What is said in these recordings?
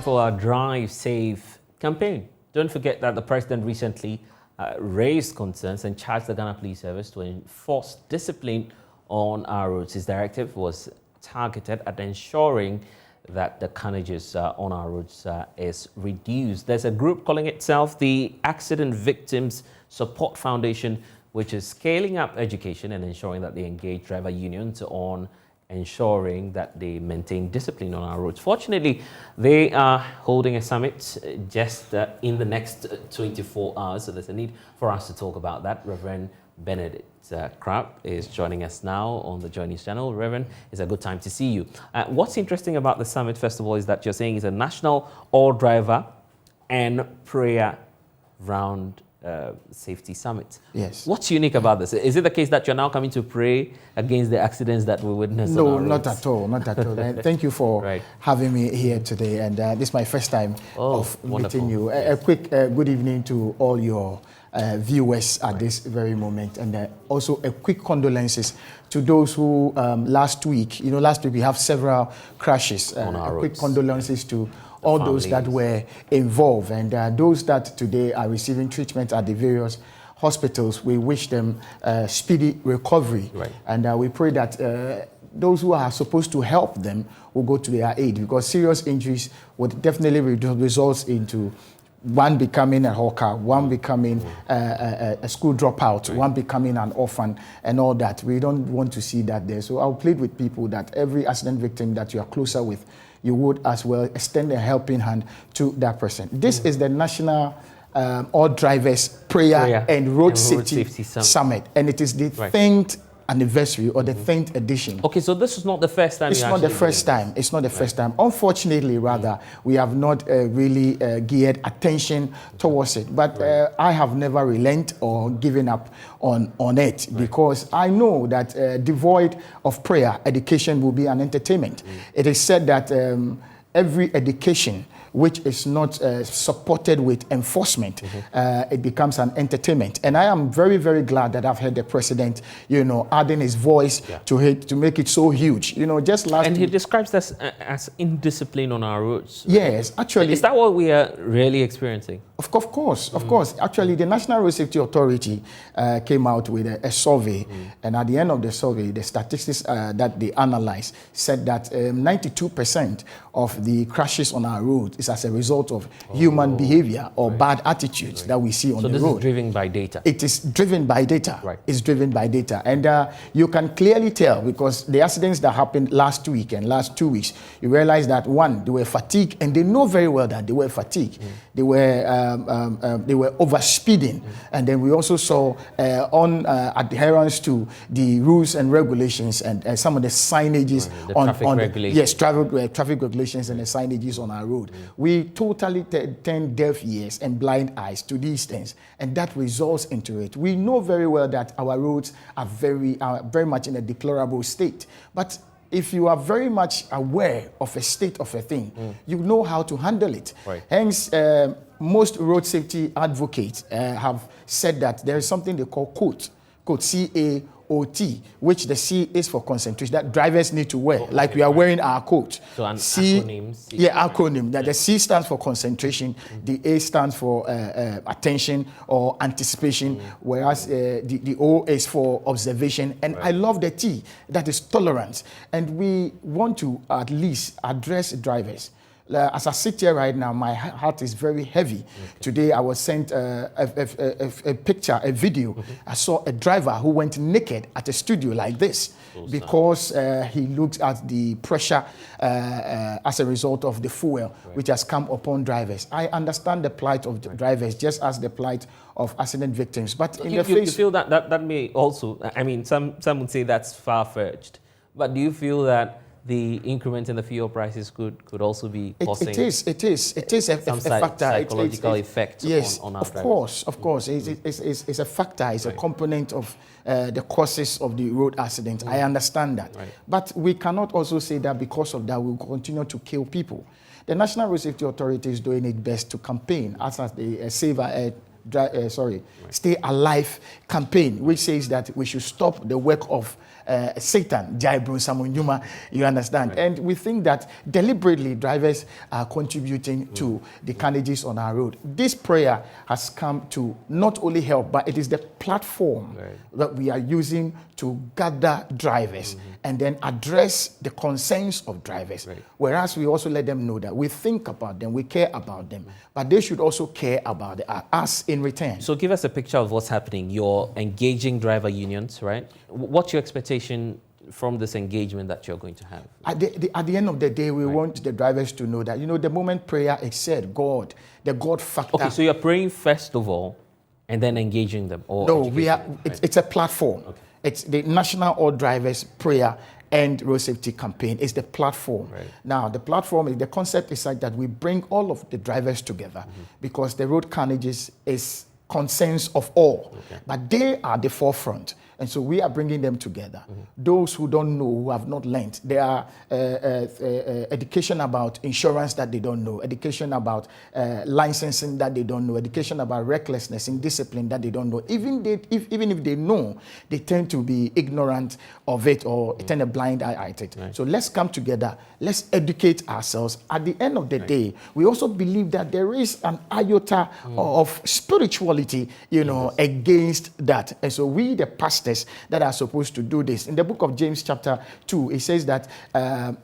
for our Drive Safe campaign. Don't forget that the president recently raised concerns and charged the Ghana Police Service to enforce discipline on our roads. His directive was targeted at ensuring that the carnages on our roads is reduced. There's a group calling itself the Accident Victims Support Foundation, which is scaling up education and ensuring that they engage driver unions on ensuring that they maintain discipline on our roads. Fortunately, they are holding a summit just in the next 24 hours, so there's a need for us to talk about that. Reverend Benedict Crabb is joining us now on the Joy News channel. Reverend, it's a good time to see you. What's interesting about the summit, first of all, is that you're saying it's a national all-driver and prayer round safety summit. Yes. What's unique about this? Is it the case that you're now coming to pray against the accidents that we witnessed? No, not at all, not at all. And thank you for having me here today. And this is my first time of meeting you. A quick good evening to all your viewers at this very moment, and also a quick condolences to those who last week we have several crashes. On our quick roads. Condolences to all those that were involved, and those that today are receiving treatment at the various hospitals. We wish them speedy recovery, and we pray that those who are supposed to help them will go to their aid, because serious injuries would definitely result into one becoming a hawker, one becoming a school dropout, one becoming an orphan, and all that. We don't want to see that there. So I'll plead with people that every accident victim that you are closer with, you would as well extend a helping hand to that person. This is the National All Drivers Prayer and Road Safety Summit, and it is the 10th anniversary or the 10th edition. Okay, so this is not the first time. It's not the first time. It's not the first time. Unfortunately, rather, we have not really geared attention towards it. But I have never relent or given up on it, because I know that devoid of prayer, education will be an entertainment. It is said that every education which is not supported with enforcement, it becomes an entertainment. And I am very, very glad that I've heard the president, adding his voice to make it so huge. Just last And he describes this as indiscipline on our roads. Yes, actually. Is that what we are really experiencing? Of course. Actually, the National Road Safety Authority came out with a survey, and at the end of the survey, the statistics that they analyzed said that 92% of the crashes on our roads is as a result of human behavior or bad attitudes that we see on the road. So this is driven by data? It is driven by data. It's driven by data. And you can clearly tell, because the accidents that happened last week and last 2 weeks, you realize that, one, they were fatigued, and they know very well that they were fatigued. They were over speeding, and then we also saw adherence to the rules and regulations and some of the signages traffic regulations and the signages on our road. We totally turn deaf ears and blind eyes to these things, and that results into it. We know very well that our roads are very much in a deplorable state, but if you are very much aware of a state of a thing, you know how to handle it. Hence, most road safety advocates have said that there is something they call COAT, C-A-O-T, which the C is for concentration, that drivers need to wear, like we are wearing our coat. So an acronym. Acronym. That the C stands for concentration, the A stands for attention or anticipation, whereas the O is for observation. And I love the T, that is tolerance. And we want to at least address drivers. As I sit here right now, my heart is very heavy. Today, I was sent a picture, a video. I saw a driver who went naked at a studio like this because he looked at the pressure as a result of the fuel which has come upon drivers. I understand the plight of the drivers, just as the plight of accident victims. But in the face, you feel that may also, I mean, some would say that's far-fetched, but do you feel that the increment in the fuel prices could also be causing it is a factor, psychological effect on our drivers? Of course. It's a factor, it's a component of the causes of the road accident. I understand that. But we cannot also say that because of that we'll continue to kill people. The National Road Safety Authority is doing its best to campaign as the Safer Stay Alive campaign, which says that we should stop the work of Satan, Jaibru Samunyuma, you understand? Right. And we think that deliberately drivers are contributing to the carnages on our road. This prayer has come to not only help, but it is the platform that we are using to gather drivers and then address the concerns of drivers. Right. Whereas we also let them know that we think about them, we care about them, but they should also care about us in return. So give us a picture of what's happening. You're engaging driver unions, right? What's your expectation from this engagement that you're going to have? At the end of the day, we want the drivers to know that, the moment prayer is said, God, the God factor. Okay, so you're praying first of all and then engaging them? Or no, it's a platform. Okay. It's the National All Drivers Prayer and Road Safety Campaign is the platform. Right. Now, the platform, the concept is like that we bring all of the drivers together because the road carnages is concerns of all, but they are the forefront. And so we are bringing them together. Those who don't know, who have not learned, there are education about insurance that they don't know, education about licensing that they don't know, education about recklessness, indiscipline that they don't know. Even if they know, they tend to be ignorant of it or turn a blind eye at it. Right. So let's come together. Let's educate ourselves. At the end of the day, we also believe that there is an iota of spirituality, against that. And so we, the pastors, that are supposed to do this. In the book of James chapter 2, it says that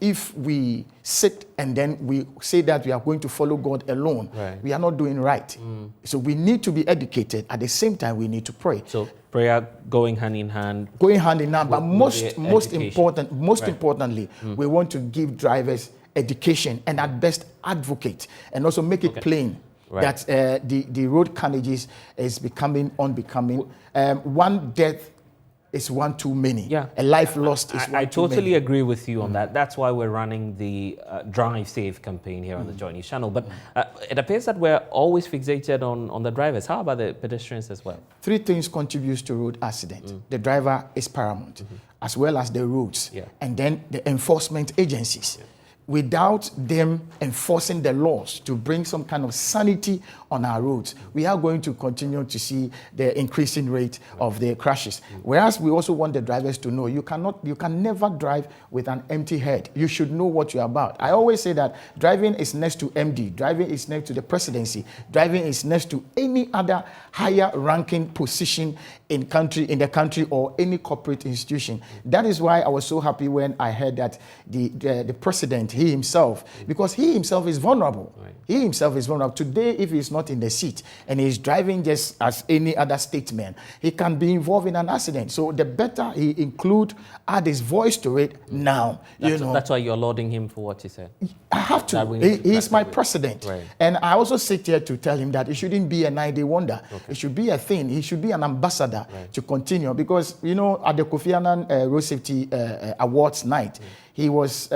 if we sit and then we say that we are going to follow God alone, we are not doing right. So we need to be educated. At the same time, we need to pray. So prayer going hand in hand. Going hand in hand, but most importantly, we want to give drivers education and at best advocate and also make it plain. That the road carnages is becoming unbecoming. One death is one too many. Yeah. A life lost is one too many. I totally agree with you on that. That's why we're running the Drive Safe campaign here on the Joy News channel. But it appears that we're always fixated on the drivers. How about the pedestrians as well? Three things contribute to road accident. The driver is paramount, as well as the roads, and then the enforcement agencies. Without them enforcing the laws to bring some kind of sanity on our roads, we are going to continue to see the increasing rate of the crashes. Whereas we also want the drivers to know you can never drive with an empty head. You should know what you're about. I always say that driving is next to MD, driving is next to the presidency, driving is next to any other higher ranking position in the country or any corporate institution. That is why I was so happy when I heard that the president, he himself, because he himself is vulnerable. Right. He himself is vulnerable. Today, if he's not in the seat and he's driving just as any other statesman, he can be involved in an accident. So the better he add his voice to it now. That's why you're lauding him for what he said. I have to. He's my president. Right. And I also sit here to tell him that it shouldn't be a 9-day wonder. Okay. It should be a thing. He should be an ambassador to continue. Because, at the Kofi Annan Road Safety Awards night, he was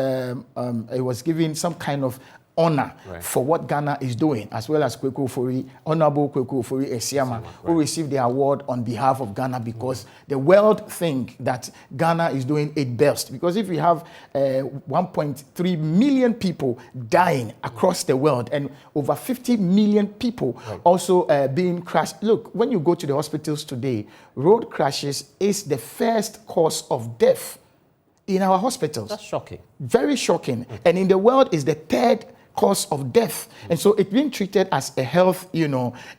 given some kind of honor for what Ghana is doing, as well as Kweku Ofori, Honorable Kweku Ofori Esiama, who received the award on behalf of Ghana because the world think that Ghana is doing it best. Because if we have 1.3 million people dying across the world and over 50 million people also being crashed. Look, when you go to the hospitals today, road crashes is the first cause of death in our hospitals. That's shocking. Very shocking. And in the world is the third cause of death. And so it's being treated as a health,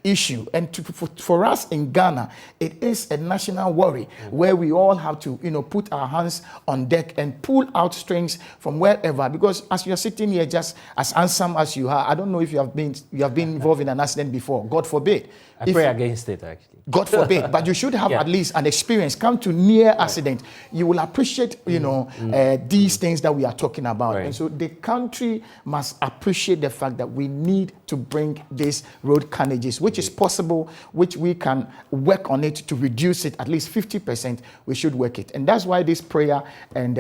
issue. And for us in Ghana, it is a national worry where we all have to, put our hands on deck and pull out strings from wherever. Because as you're sitting here, just as handsome as you are, I don't know if you have been involved in an accident before. God forbid. I pray against it, actually. God forbid, but you should have at least an experience. Come to near accident, you will appreciate, these things that we are talking about. And so the country must appreciate the fact that we need to bring these road carnages, which is possible, which we can work on it to reduce it at least 50%. We should work it, and that's why this prayer and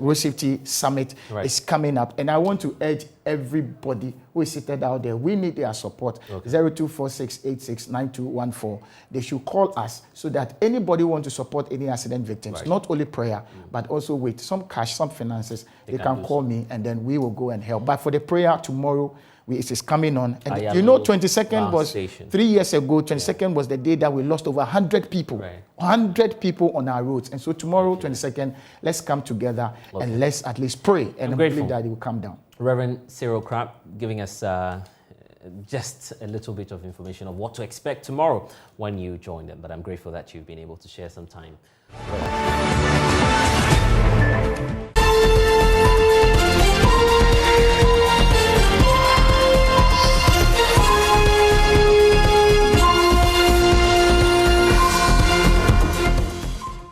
road safety summit is coming up. And I want to urge everybody who is seated out there, we need their support. 0246869214. They should call us so that anybody who wants to support any accident victims, not only prayer, but also with some cash, some finances, they can call me and then we will go and help. But for the prayer tomorrow, It is coming on. And Ayalu you know, 22nd Gas was Station. 3 years ago. 22nd was the day that we lost over 100 people. Right. 100 people on our roads. And so tomorrow, 22nd, let's come together and let's at least pray and believe that it will come down. Reverend Cyril Crabb giving us just a little bit of information of what to expect tomorrow when you join them. But I'm grateful that you've been able to share some time with us.